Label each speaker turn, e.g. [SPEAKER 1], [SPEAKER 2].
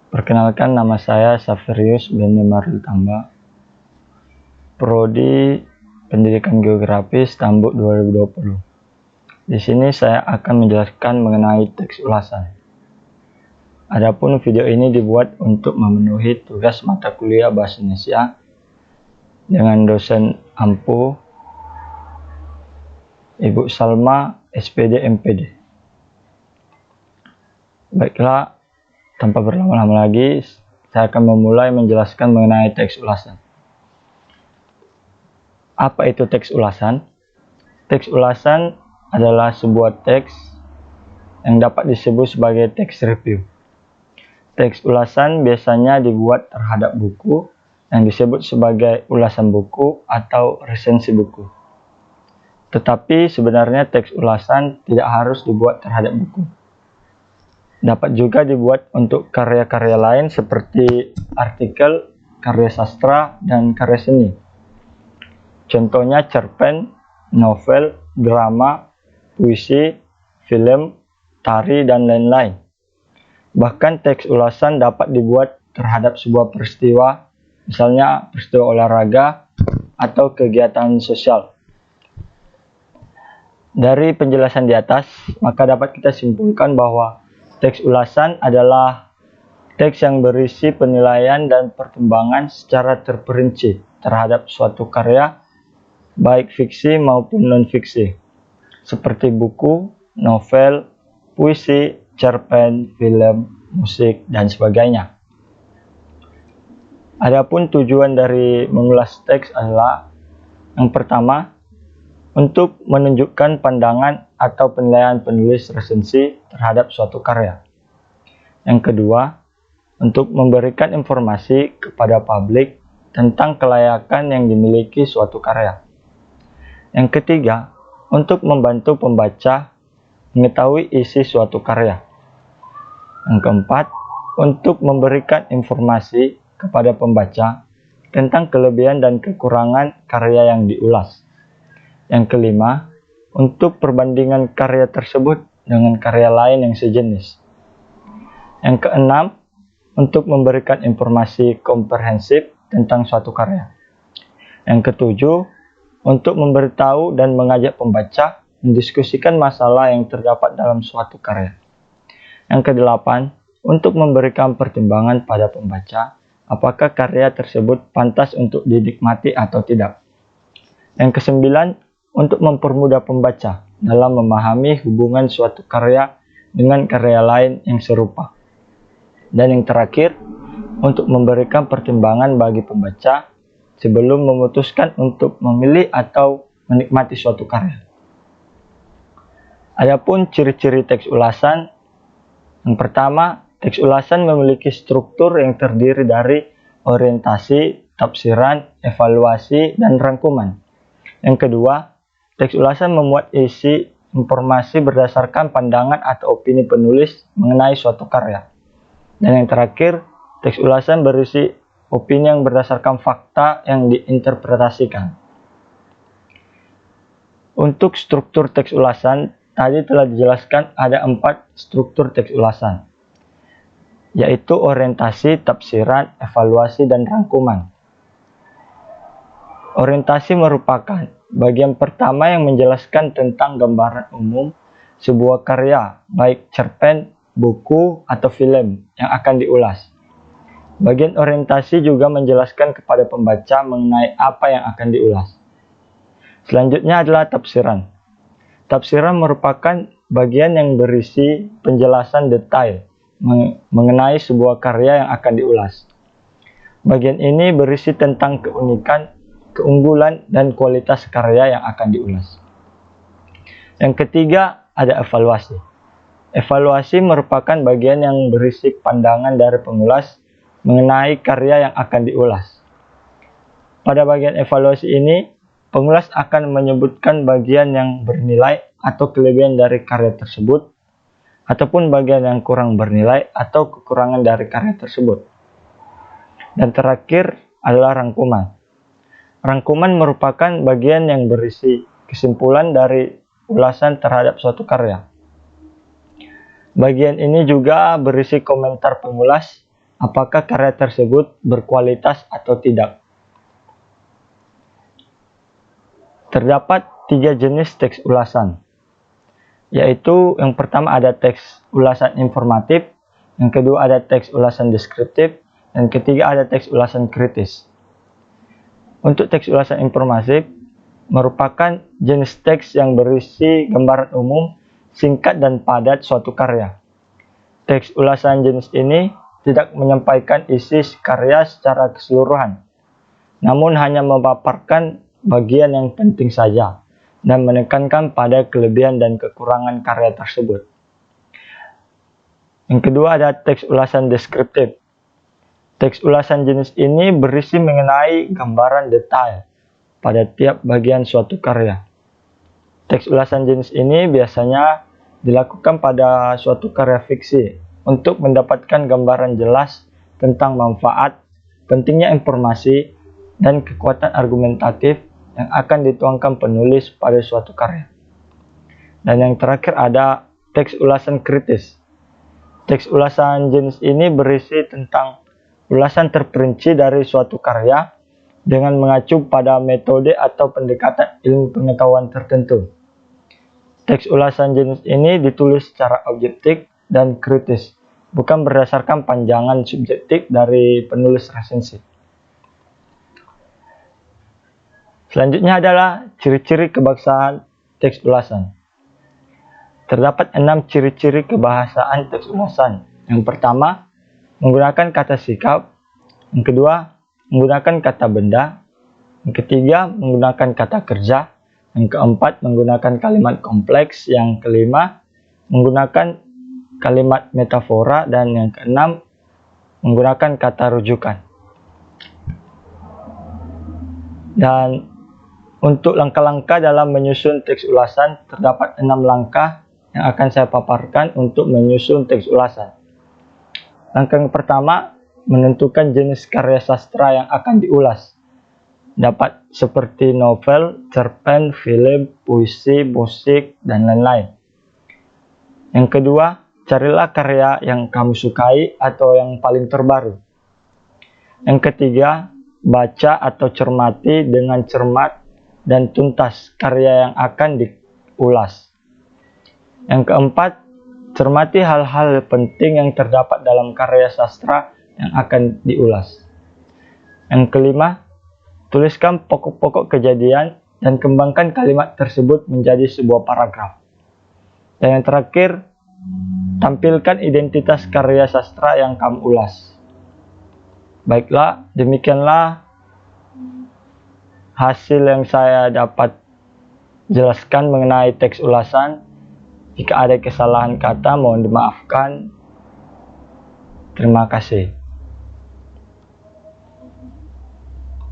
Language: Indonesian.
[SPEAKER 1] Perkenalkan, nama saya Saferius Beni Marlitamba, Prodi Pendidikan Geografis Tambuk 2020. Di sini saya akan menjelaskan mengenai teks ulasan. Adapun video ini dibuat untuk memenuhi tugas mata kuliah Bahasa Indonesia dengan dosen ampuh Ibu Salma, SPD MPD. Baiklah, tanpa berlama-lama lagi, saya akan memulai menjelaskan mengenai teks ulasan. Apa itu teks ulasan? Teks ulasan adalah sebuah teks yang dapat disebut sebagai teks review. Teks ulasan biasanya dibuat terhadap buku yang disebut sebagai ulasan buku atau resensi buku. Tetapi sebenarnya teks ulasan tidak harus dibuat terhadap buku. Dapat juga dibuat untuk karya-karya lain seperti artikel, karya sastra, dan karya seni. Contohnya cerpen, novel, drama, puisi, film, tari, dan lain-lain. Bahkan teks ulasan dapat dibuat terhadap sebuah peristiwa, misalnya peristiwa olahraga atau kegiatan sosial. Dari penjelasan di atas, maka dapat kita simpulkan bahwa teks ulasan adalah teks yang berisi penilaian dan pertimbangan secara terperinci terhadap suatu karya, baik fiksi maupun non-fiksi, seperti buku, novel, puisi, cerpen, film, musik, dan sebagainya. Adapun tujuan dari mengulas teks adalah, yang pertama, untuk menunjukkan pandangan atau penilaian penulis resensi terhadap suatu karya. Yang kedua, untuk memberikan informasi kepada publik tentang kelayakan yang dimiliki suatu karya. Yang ketiga, untuk membantu pembaca mengetahui isi suatu karya. Yang keempat, untuk memberikan informasi kepada pembaca tentang kelebihan dan kekurangan karya yang diulas. Yang kelima, untuk perbandingan karya tersebut dengan karya lain yang sejenis. Yang keenam, untuk memberikan informasi komprehensif tentang suatu karya. Yang ketujuh, untuk memberitahu dan mengajak pembaca mendiskusikan masalah yang terdapat dalam suatu karya. Yang kedelapan, untuk memberikan pertimbangan pada pembaca apakah karya tersebut pantas untuk dinikmati atau tidak. Yang kesembilan, untuk mempermudah pembaca dalam memahami hubungan suatu karya dengan karya lain yang serupa. Dan yang terakhir, untuk memberikan pertimbangan bagi pembaca sebelum memutuskan untuk memilih atau menikmati suatu karya. Adapun ciri-ciri teks ulasan, yang pertama, teks ulasan memiliki struktur yang terdiri dari orientasi, tafsiran, evaluasi, dan rangkuman. Yang kedua, teks ulasan memuat isi informasi berdasarkan pandangan atau opini penulis mengenai suatu karya. Dan yang terakhir, teks ulasan berisi opini yang berdasarkan fakta yang diinterpretasikan. Untuk struktur teks ulasan, tadi telah dijelaskan ada 4 struktur teks ulasan, yaitu orientasi, tafsiran, evaluasi, dan rangkuman. Orientasi merupakan bagian pertama yang menjelaskan tentang gambaran umum sebuah karya, baik cerpen, buku, atau film yang akan diulas. Bagian orientasi juga menjelaskan kepada pembaca mengenai apa yang akan diulas. Selanjutnya adalah tafsiran. Tafsiran merupakan bagian yang berisi penjelasan detail mengenai sebuah karya yang akan diulas. Bagian ini berisi tentang keunikan, keunggulan, dan kualitas karya yang akan diulas. Yang ketiga, ada evaluasi. Evaluasi merupakan bagian yang berisi pandangan dari pengulas mengenai karya yang akan diulas. Pada bagian evaluasi ini, pengulas akan menyebutkan bagian yang bernilai atau kelebihan dari karya tersebut, ataupun bagian yang kurang bernilai atau kekurangan dari karya tersebut. Dan terakhir adalah rangkuman. Rangkuman merupakan bagian yang berisi kesimpulan dari ulasan terhadap suatu karya. Bagian ini juga berisi komentar pengulas apakah karya tersebut berkualitas atau tidak. Terdapat 3 jenis teks ulasan, yaitu yang pertama ada teks ulasan informatif, yang kedua ada teks ulasan deskriptif, dan ketiga ada teks ulasan kritis. Untuk teks ulasan informatif merupakan jenis teks yang berisi gambaran umum, singkat dan padat suatu karya. Teks ulasan jenis ini tidak menyampaikan isi karya secara keseluruhan, namun hanya memaparkan bagian yang penting saja dan menekankan pada kelebihan dan kekurangan karya tersebut. Yang kedua ada teks ulasan deskriptif. Teks ulasan jenis ini berisi mengenai gambaran detail pada tiap bagian suatu karya. Teks ulasan jenis ini biasanya dilakukan pada suatu karya fiksi untuk mendapatkan gambaran jelas tentang manfaat, pentingnya informasi, dan kekuatan argumentatif yang akan dituangkan penulis pada suatu karya. Dan yang terakhir ada teks ulasan kritis. Teks ulasan jenis ini berisi tentang ulasan terperinci dari suatu karya dengan mengacu pada metode atau pendekatan ilmu pengetahuan tertentu. Teks ulasan jenis ini ditulis secara objektif dan kritis, bukan berdasarkan pandangan subjektif dari penulis resensi. Selanjutnya adalah ciri-ciri kebahasaan teks ulasan. Terdapat 6 ciri-ciri kebahasaan teks ulasan. Yang pertama, menggunakan kata sikap. Yang kedua, menggunakan kata benda. Yang ketiga, menggunakan kata kerja. Yang keempat, menggunakan kalimat kompleks. Yang kelima, menggunakan kalimat metafora. Dan yang keenam, menggunakan kata rujukan. Dan untuk langkah-langkah dalam menyusun teks ulasan, terdapat 6 langkah yang akan saya paparkan untuk menyusun teks ulasan. Langkah yang pertama, menentukan jenis karya sastra yang akan diulas. Dapat seperti novel, cerpen, film, puisi, musik, dan lain-lain. Yang kedua, carilah karya yang kamu sukai atau yang paling terbaru. Yang ketiga, baca atau cermati dengan cermat dan tuntas karya yang akan diulas. Yang keempat, cermati hal-hal penting yang terdapat dalam karya sastra yang akan diulas. Yang kelima, tuliskan pokok-pokok kejadian dan kembangkan kalimat tersebut menjadi sebuah paragraf. Dan yang terakhir, tampilkan identitas karya sastra yang kamu ulas. Baiklah, demikianlah hasil yang saya dapat jelaskan mengenai teks ulasan. Jika ada kesalahan kata, mohon dimaafkan. Terima kasih.